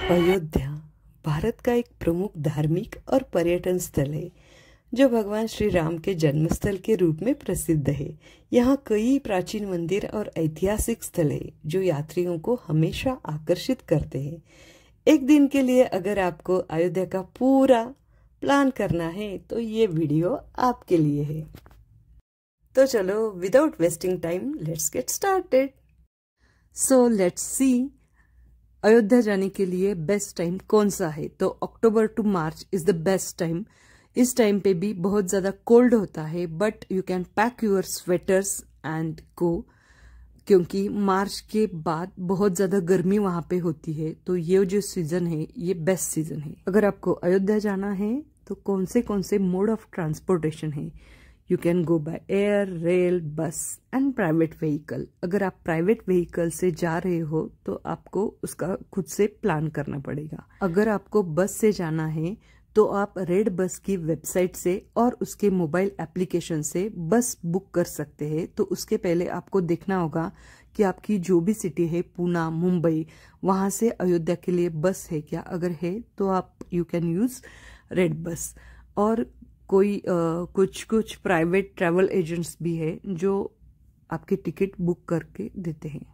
अयोध्या भारत का एक प्रमुख धार्मिक और पर्यटन स्थल है जो भगवान श्री राम के जन्मस्थल के रूप में प्रसिद्ध है। यहाँ कई प्राचीन मंदिर और ऐतिहासिक स्थल है जो यात्रियों को हमेशा आकर्षित करते हैं। एक दिन के लिए अगर आपको अयोध्या का पूरा प्लान करना है तो ये वीडियो आपके लिए है। तो चलो without wasting time let's get started. So let's see Ayodhya जाने के लिए बेस्ट टाइम कौन सा है। तो October to March is the best time. इस टाइम पे भी बहुत ज़्यादा कोल्ड होता है but you can pack your sweaters and go, क्योंकि मार्च के बाद बहुत ज़्यादा गर्मी वहाँ पे होती है। तो ये जो सीज़न है ये बेस्ट सीज़न है। अगर आपको अयोध्या जाना है तो कौन से मोड ऑफ ट्रांसपोर्टेशन है। You can go by air, rail, बस एंड प्राइवेट व्हीकल। अगर आप प्राइवेट व्हीकल से जा रहे हो तो आपको उसका खुद से प्लान करना पड़ेगा। अगर आपको बस से जाना है तो आप रेड बस की वेबसाइट से और उसके मोबाइल एप्लीकेशन से बस बुक कर सकते हैं। तो उसके पहले आपको देखना होगा कि आपकी जो भी सिटी है, पुणे, मुंबई, वहाँ से अयोध्या के लिए बस है क्या। अगर है तो आप you can use red bus. और कोई कुछ प्राइवेट ट्रैवल एजेंट्स भी है जो आपकी टिकट बुक करके देते हैं।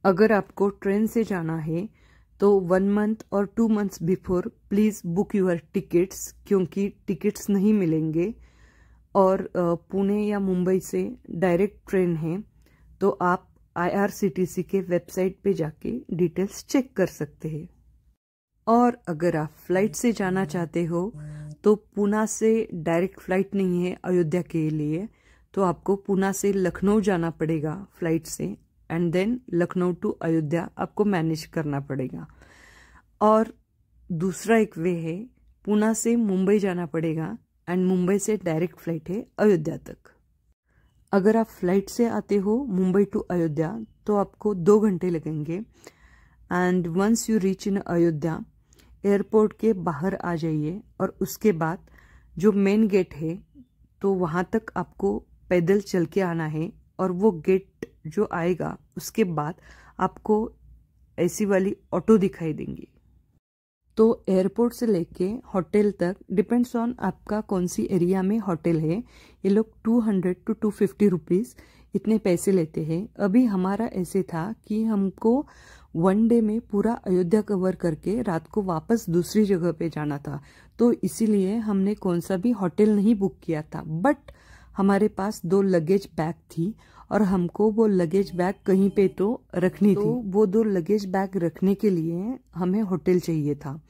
अगर आपको ट्रेन से जाना है तो 1 मंथ और 2 months before please book your tickets, क्योंकि टिकट्स नहीं मिलेंगे। और पुणे या मुंबई से डायरेक्ट ट्रेन है तो आप IRCTC के वेबसाइट पे जाके डिटेल्स चेक कर सकते हैं। और अगर आप फ्लाइट से जाना चाहते हो तो पुणे से डायरेक्ट फ्लाइट नहीं है अयोध्या के लिए, तो आपको पुणे से लखनऊ जाना पड़ेगा फ्लाइट से and then Lucknow to Ayodhya आपको मैनेज करना पड़ेगा। और दूसरा एक वे है, पुणे से मुंबई जाना पड़ेगा एंड मुंबई से डायरेक्ट फ्लाइट है अयोध्या तक। अगर आप फ्लाइट से आते हो मुंबई टू अयोध्या तो आपको 2 घंटे लगेंगे। And once you reach in Ayodhya, airport के बाहर आ जाइए और उसके बाद जो मेन गेट है तो वहाँ तक आपको पैदल चल के आना है। और वो गेट जो आएगा उसके बाद आपको ऐसी वाली ऑटो दिखाई देंगी। तो एयरपोर्ट से लेके होटल तक डिपेंड्स ऑन आपका कौन सी एरिया में होटल है। ये लोग 200 to 250 रुपीज़ इतने पैसे लेते हैं। अभी हमारा ऐसे था कि हमको 1 डे में पूरा अयोध्या कवर करके रात को वापस दूसरी जगह पे जाना था, तो इसीलिए हमने कौन सा भी होटल नहीं बुक किया था। बट हमारे पास 2 लगेज बैग थी और हमको वो लगेज बैग कहीं पे तो रखनी थी। वो 2 लगेज बैग रखने के लिए हमें होटल चाहिए था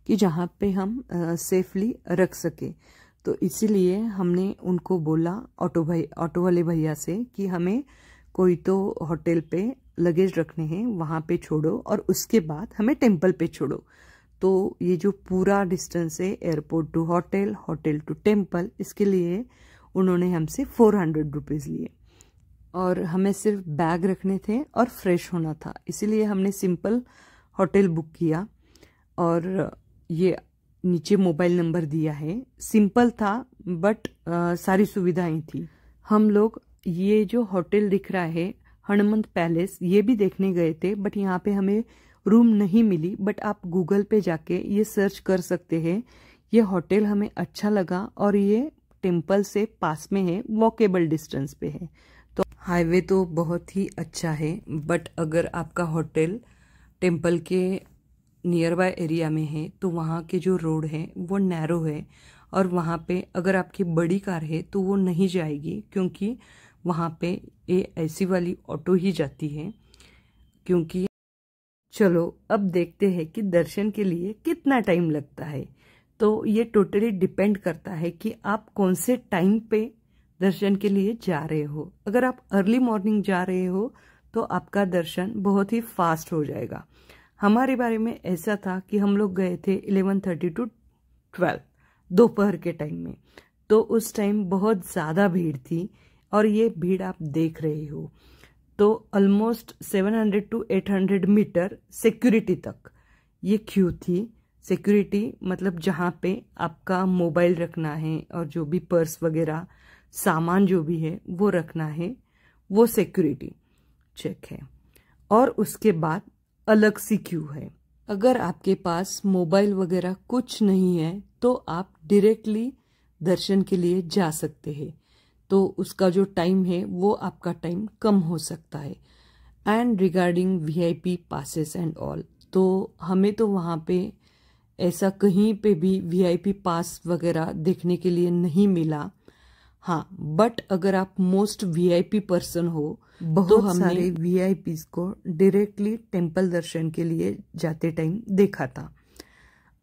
कि जहाँ पे हम सेफली रख सके। तो इसीलिए हमने उनको बोला ऑटो वाले भैया से कि हमें कोई तो होटल पे लगेज रखने हैं, वहाँ पे छोड़ो और उसके बाद हमें टेम्पल पे छोड़ो। तो ये जो पूरा डिस्टेंस है airport to hotel, hotel to temple, इसके लिए उन्होंने हमसे 400 रुपीज़ लिए। और हमें सिर्फ बैग रखने थे और फ्रेश होना था, इसीलिए हमने सिंपल होटल बुक किया। और ये नीचे मोबाइल नंबर दिया है। सिंपल था बट सारी सुविधाएं थी। हम लोग ये जो होटल दिख रहा है हनुमंत पैलेस, ये भी देखने गए थे बट यहाँ पे हमें रूम नहीं मिली। बट आप गूगल पे जाके ये सर्च कर सकते हैं। ये होटल हमें अच्छा लगा और ये टेम्पल से पास में है, वॉकेबल डिस्टेंस पे है। तो हाईवे तो बहुत ही अच्छा है बट अगर आपका होटल टेम्पल के नियर बाय एरिया में है तो वहाँ के जो रोड है वो नैरो है और वहाँ पे अगर आपकी बड़ी कार है तो वो नहीं जाएगी, क्योंकि वहाँ पे ये ऐसी वाली ऑटो ही जाती है। क्योंकि चलो अब देखते हैं कि दर्शन के लिए कितना टाइम लगता है। तो ये टोटली डिपेंड करता है कि आप कौन से टाइम पे दर्शन के लिए जा रहे हो। अगर आप अर्ली मॉर्निंग जा रहे हो तो आपका दर्शन बहुत ही फास्ट हो जाएगा। हमारे बारे में ऐसा था कि हम लोग गए थे 11:30 to 12 दोपहर के टाइम में। तो उस टाइम बहुत ज़्यादा भीड़ थी और ये भीड़ आप देख रहे हो। तो ऑलमोस्ट 700 to 800 मीटर सिक्योरिटी तक ये क्यू थी। सिक्योरिटी मतलब जहाँ पे आपका मोबाइल रखना है और जो भी पर्स वगैरह सामान जो भी है वो रखना है, वो सिक्योरिटी चेक है। और उसके बाद अलग सी क्यू है। अगर आपके पास मोबाइल वगैरह कुछ नहीं है तो आप डायरेक्टली दर्शन के लिए जा सकते हैं, तो उसका जो टाइम है वो आपका टाइम कम हो सकता है। And regarding VIP passes and all, तो हमें तो वहाँ पे ऐसा कहीं पे भी वीआईपी पास वगैरह देखने के लिए नहीं मिला। हाँ, बट अगर आप मोस्ट वीआईपी पर्सन हो, बहुत सारे वीआईपीज को डायरेक्टली टेम्पल दर्शन के लिए जाते टाइम देखा था।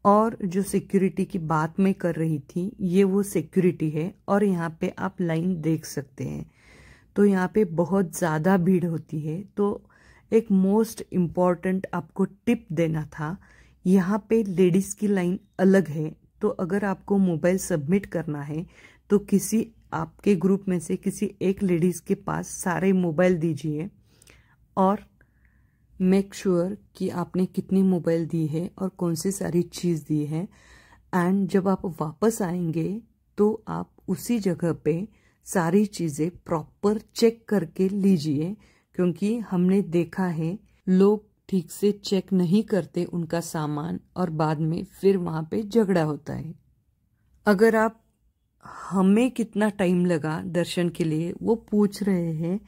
और जो सिक्योरिटी की बात मैं कर रही थी, ये वो सिक्योरिटी है। और यहाँ पे आप लाइन देख सकते हैं, तो यहाँ पे बहुत ज़्यादा भीड़ होती है। तो एक मोस्ट इम्पॉर्टेंट आपको टिप देना था, यहाँ पे लेडीज़ की लाइन अलग है। तो अगर आपको मोबाइल सबमिट करना है तो किसी आपके ग्रुप में से किसी एक लेडीज़ के पास सारे मोबाइल दीजिए और मेक श्योर कि आपने कितनी मोबाइल दी है और कौन सी सारी चीज़ दी है। एंड जब आप वापस आएंगे तो आप उसी जगह पे सारी चीज़ें प्रॉपर चेक करके लीजिए, क्योंकि हमने देखा है लोग ठीक से चेक नहीं करते उनका सामान और बाद में फिर वहाँ पे झगड़ा होता है। अगर आप हमें कितना टाइम लगा दर्शन के लिए वो पूछ रहे हैं,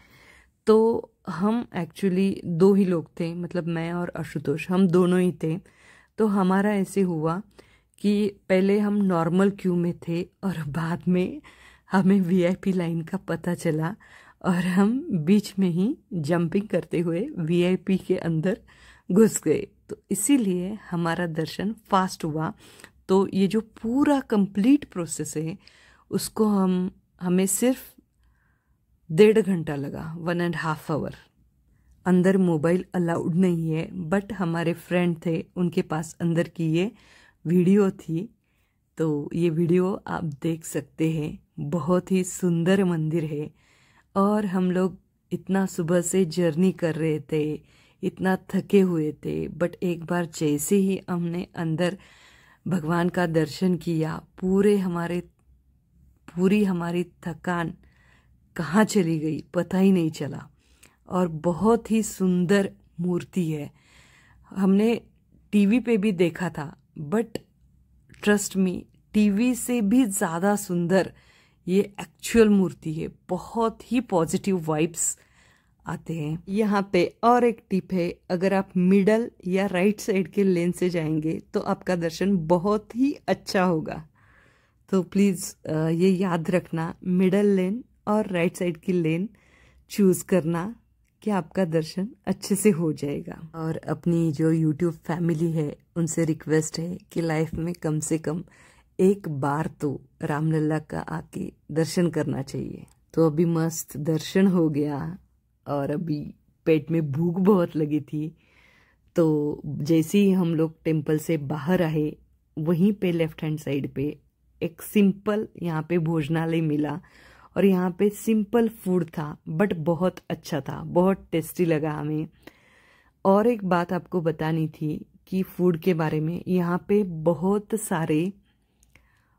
तो हम एक्चुअली 2 ही लोग थे, मतलब मैं और आशुतोष, हम दोनों ही थे। तो हमारा ऐसे हुआ कि पहले हम नॉर्मल क्यू में थे और बाद में हमें वीआईपी लाइन का पता चला और हम बीच में ही जंपिंग करते हुए वीआईपी के अंदर घुस गए। तो इसीलिए हमारा दर्शन फास्ट हुआ। तो ये जो पूरा कंप्लीट प्रोसेस है उसको हमें सिर्फ 1.5 घंटा लगा, 1.5 आवर। अंदर मोबाइल अलाउड नहीं है, बट हमारे फ्रेंड थे, उनके पास अंदर की ये वीडियो थी, तो ये वीडियो आप देख सकते हैं। बहुत ही सुंदर मंदिर है और हम लोग इतना सुबह से जर्नी कर रहे थे, इतना थके हुए थे, बट एक बार जैसे ही हमने अंदर भगवान का दर्शन किया, पूरी हमारी थकान कहाँ चली गई पता ही नहीं चला। और बहुत ही सुंदर मूर्ति है। हमने टीवी पे भी देखा था, बट ट्रस्ट मी, टीवी से भी ज़्यादा सुंदर ये एक्चुअल मूर्ति है। बहुत ही पॉजिटिव वाइब्स आते हैं यहाँ पे। और एक टिप है, अगर आप मिडल या राइट साइड के लेन से जाएंगे तो आपका दर्शन बहुत ही अच्छा होगा। तो प्लीज़ ये याद रखना, मिडल लेन और राइट साइड की लेन चूज़ करना कि आपका दर्शन अच्छे से हो जाएगा। और अपनी जो YouTube फैमिली है उनसे रिक्वेस्ट है कि लाइफ में कम से कम एक बार तो रामलला का आके दर्शन करना चाहिए। तो अभी मस्त दर्शन हो गया और अभी पेट में भूख बहुत लगी थी। तो जैसे ही हम लोग टेम्पल से बाहर आए, वहीं पे लेफ्ट हैंड साइड पे एक सिंपल यहाँ पे भोजनालय मिला और यहाँ पे सिंपल फूड था, बट बहुत अच्छा था, बहुत टेस्टी लगा हमें। और एक बात आपको बतानी थी कि फूड के बारे में, यहाँ पे बहुत सारे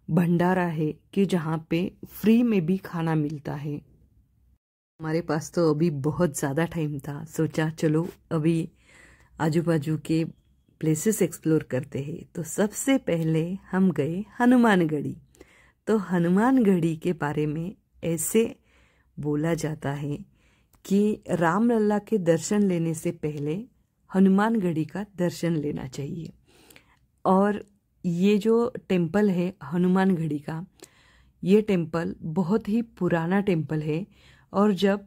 भंडारा है कि जहाँ पे फ्री में भी खाना मिलता है। हमारे पास तो अभी बहुत ज़्यादा टाइम था, सोचा चलो अभी आजू बाजू के प्लेसेस एक्सप्लोर करते हैं। तो सबसे पहले हम गए हनुमानगढ़ी। तो हनुमानगढ़ी के बारे में ऐसे बोला जाता है कि रामलला के दर्शन लेने से पहले हनुमानगढ़ी का दर्शन लेना चाहिए। और ये जो टेम्पल है हनुमानगढ़ी का, ये टेम्पल बहुत ही पुराना टेम्पल है। और जब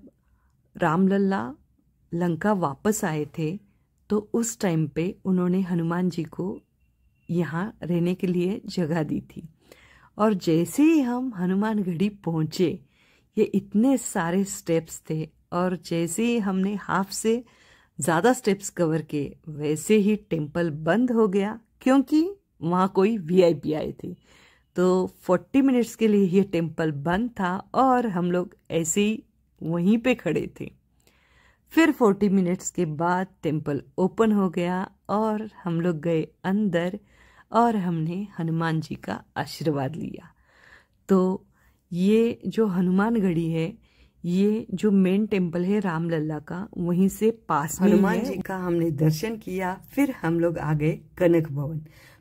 रामलला लंका वापस आए थे तो उस टाइम पे उन्होंने हनुमान जी को यहाँ रहने के लिए जगह दी थी। और जैसे ही हम हनुमानगढ़ी पहुँचे, ये इतने सारे स्टेप्स थे और जैसे ही हमने हाफ से ज़्यादा स्टेप्स कवर किए, वैसे ही टेम्पल बंद हो गया, क्योंकि वहाँ कोई वीआईपी आए थे। तो 40 मिनट्स के लिए ये टेम्पल बंद था और हम लोग ऐसे ही वहीं पे खड़े थे। फिर 40 मिनट्स के बाद टेम्पल ओपन हो गया और हम लोग गए अंदर और हमने हनुमान जी का आशीर्वाद लिया। तो ये जो हनुमानगढ़ी है, ये जो मेन टेम्पल है रामलला का, वहीं से पास में हनुमान जी का हमने दर्शन किया। फिर हम लोग आ गए कनक भवन।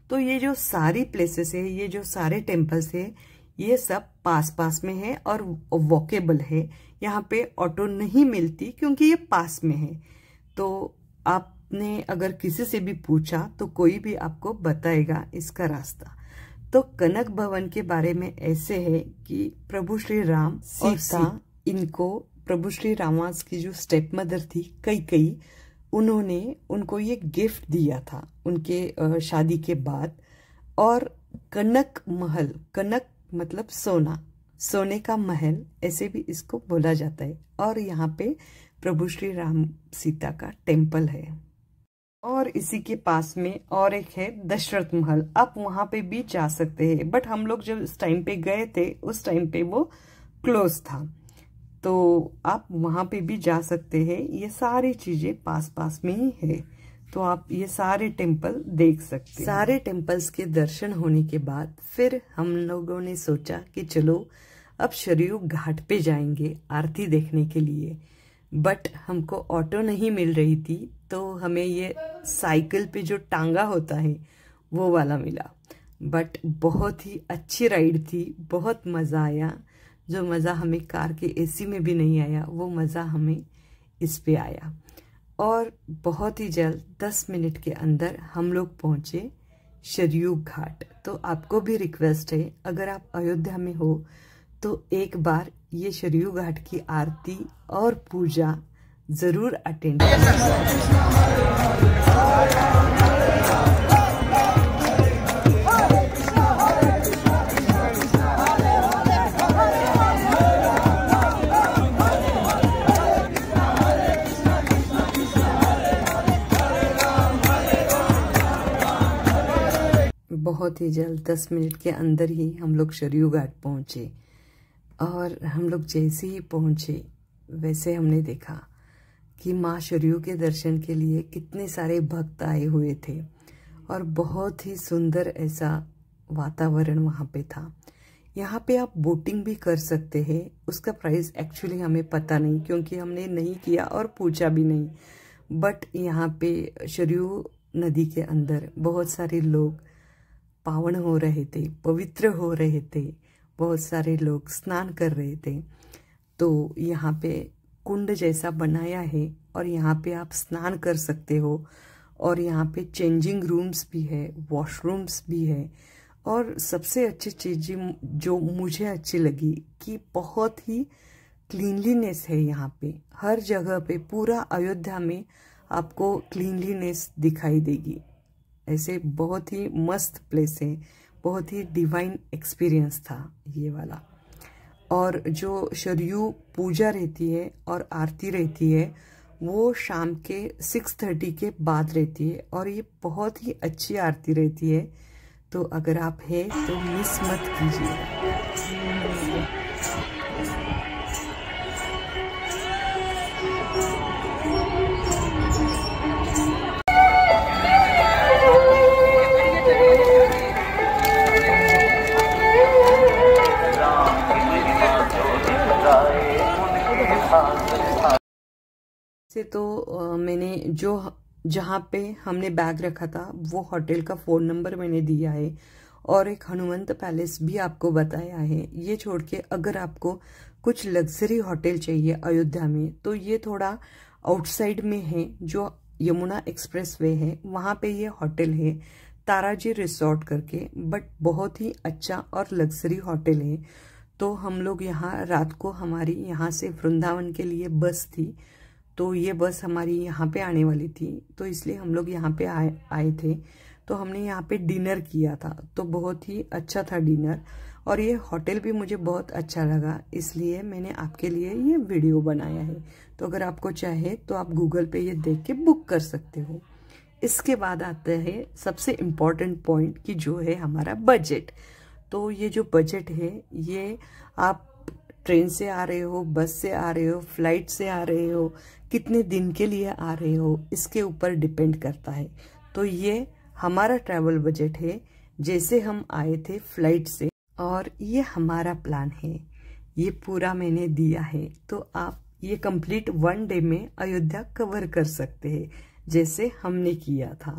तो ये जो सारी प्लेसेस है, ये जो सारे टेम्पल्स है, ये सब पास पास में है और वॉकेबल है। यहाँ पे ऑटो नहीं मिलती क्योंकि ये पास में है। तो आपने अगर किसी से भी पूछा तो कोई भी आपको बताएगा इसका रास्ता। तो कनक भवन के बारे में ऐसे है कि प्रभु श्री राम और सीता, इनको प्रभु श्री रामास की जो स्टेप मदर थी कैकेयी, उन्होंने उनको ये गिफ्ट दिया था उनके शादी के बाद। और कनक महल, कनक मतलब सोना, सोने का महल ऐसे भी इसको बोला जाता है। और यहाँ पे प्रभु श्री राम सीता का टेम्पल है। और इसी के पास में और एक है दशरथ महल। आप वहां पे भी जा सकते हैं, बट हम लोग जब इस टाइम पे गए थे उस टाइम पे वो क्लोज था। तो आप वहां पे भी जा सकते हैं। ये सारी चीजें पास पास में ही है, तो आप ये सारे टेम्पल देख सकते हैं। सारे टेम्पल्स के दर्शन होने के बाद फिर हम लोगों ने सोचा कि चलो अब सरयू घाट पे जाएंगे आरती देखने के लिए। बट हमको ऑटो नहीं मिल रही थी, तो हमें ये साइकिल पे जो टांगा होता है वो वाला मिला। बट बहुत ही अच्छी राइड थी, बहुत मज़ा आया। जो मज़ा हमें कार के एसी में भी नहीं आया, वो मज़ा हमें इस पे आया। और बहुत ही जल्द 10 मिनट के अंदर हम लोग पहुँचे सरयू घाट। तो आपको भी रिक्वेस्ट है, अगर आप अयोध्या में हो तो एक बार ये सरयू घाट की आरती और पूजा जरूर अटेंड करें। बहुत ही जल्द 10 मिनट के अंदर ही हम लोग सरयू घाट पहुंचे। और हम लोग जैसे ही पहुंचे वैसे हमने देखा कि माँ सरयू के दर्शन के लिए कितने सारे भक्त आए हुए थे। और बहुत ही सुंदर ऐसा वातावरण वहाँ पे था। यहाँ पे आप बोटिंग भी कर सकते हैं। उसका प्राइस एक्चुअली हमें पता नहीं, क्योंकि हमने नहीं किया और पूछा भी नहीं। बट यहाँ पे सरयू नदी के अंदर बहुत सारे लोग पावन हो रहे थे, पवित्र हो रहे थे, बहुत सारे लोग स्नान कर रहे थे। तो यहाँ पे कुंड जैसा बनाया है और यहाँ पे आप स्नान कर सकते हो। और यहाँ पे चेंजिंग रूम्स भी है, वॉशरूम्स भी है। और सबसे अच्छी चीज़ जो मुझे अच्छी लगी कि बहुत ही क्लीनलीनेस है यहाँ पे। हर जगह पे पूरा अयोध्या में आपको क्लीनलीनेस दिखाई देगी। ऐसे बहुत ही मस्त प्लेस है, बहुत ही डिवाइन एक्सपीरियंस था ये वाला। और जो सरयू पूजा रहती है और आरती रहती है वो शाम के 6:30 के बाद रहती है। और ये बहुत ही अच्छी आरती रहती है। तो अगर आप हैं तो मिस मत कीजिए। से तो मैंने जो जहाँ पे हमने बैग रखा था वो होटल का फ़ोन नंबर मैंने दिया है। और एक हनुमंत पैलेस भी आपको बताया है। ये छोड़ के अगर आपको कुछ लग्जरी होटल चाहिए अयोध्या में, तो ये थोड़ा आउटसाइड में है, जो यमुना एक्सप्रेस वे है वहाँ पे ये होटल है, ताराजी रिसोर्ट करके। बट बहुत ही अच्छा और लग्जरी होटल है। तो हम लोग यहाँ रात को, हमारी यहाँ से वृंदावन के लिए बस थी, तो ये बस हमारी यहाँ पे आने वाली थी, तो इसलिए हम लोग यहाँ पे आए थे। तो हमने यहाँ पे डिनर किया था, तो बहुत ही अच्छा था डिनर। और ये होटल भी मुझे बहुत अच्छा लगा, इसलिए मैंने आपके लिए ये वीडियो बनाया है। तो अगर आपको चाहे तो आप गूगल पे ये देख के बुक कर सकते हो। इसके बाद आता है सबसे इम्पॉर्टेंट पॉइंट कि जो है हमारा बजट। तो ये जो बजट है, ये आप ट्रेन से आ रहे हो, बस से आ रहे हो, फ्लाइट से आ रहे हो, कितने दिन के लिए आ रहे हो, इसके ऊपर डिपेंड करता है। तो ये हमारा ट्रैवल बजट है। जैसे हम आए थे फ्लाइट से, और ये हमारा प्लान है। ये पूरा मैंने दिया है, तो आप ये कंप्लीट 1 डे में अयोध्या कवर कर सकते हैं जैसे हमने किया था।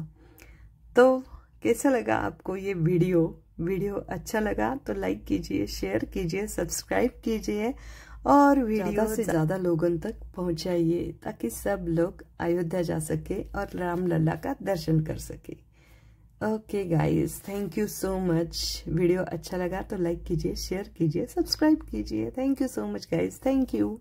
तो कैसा लगा आपको ये वीडियो अच्छा लगा तो लाइक कीजिए, शेयर कीजिए, सब्सक्राइब कीजिए और वीडियो से ज़्यादा लोगों तक पहुंचाइए ताकि सब लोग अयोध्या जा सके और रामलला का दर्शन कर सके। Okay guys, thank you so much. Video अच्छा लगा तो लाइक कीजिए, शेयर कीजिए, सब्सक्राइब कीजिए। Thank you so much guys, thank you.